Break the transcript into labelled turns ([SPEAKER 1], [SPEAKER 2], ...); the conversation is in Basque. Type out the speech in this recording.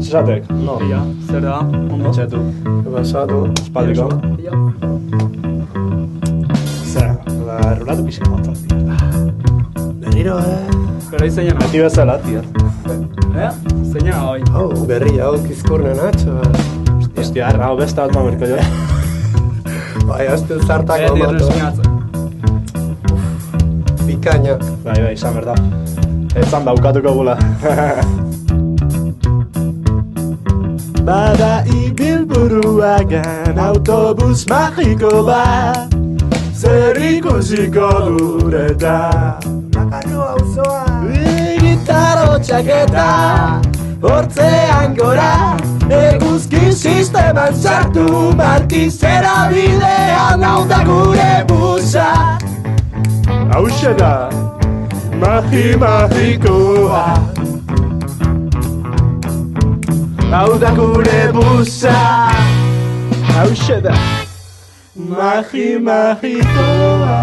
[SPEAKER 1] Txatek, no?
[SPEAKER 2] Ia, zer da, ondo?
[SPEAKER 1] Txatu.
[SPEAKER 3] Basatu.
[SPEAKER 1] Espaldiko.
[SPEAKER 2] Ia.
[SPEAKER 1] Zer, errulatu pixka montzak.
[SPEAKER 3] Berriro,
[SPEAKER 2] Pero izena,
[SPEAKER 1] Beti bezala, tia.
[SPEAKER 2] zeina hoi.
[SPEAKER 3] Hau, berri hau kizkurnen atxo.
[SPEAKER 1] Hostia, hau beste bat mamerko jo.
[SPEAKER 3] Bai, azte zartako
[SPEAKER 2] Beti
[SPEAKER 3] mato.
[SPEAKER 2] erresinatza.
[SPEAKER 3] Pikaina.
[SPEAKER 1] Bai, izan berda. Etzan daukatuko gula. Bada ibilburuagan autobus magiko bat, zer ikusiko dureta.
[SPEAKER 3] Nakarro auzoa.
[SPEAKER 1] Gitarro txaketa, hortzean gora, eguzki sisteman sartu, markizera bidean hau da gure busa. Hauxe da, magikoa. Hau da gure busa. Hauxe da, magikoa.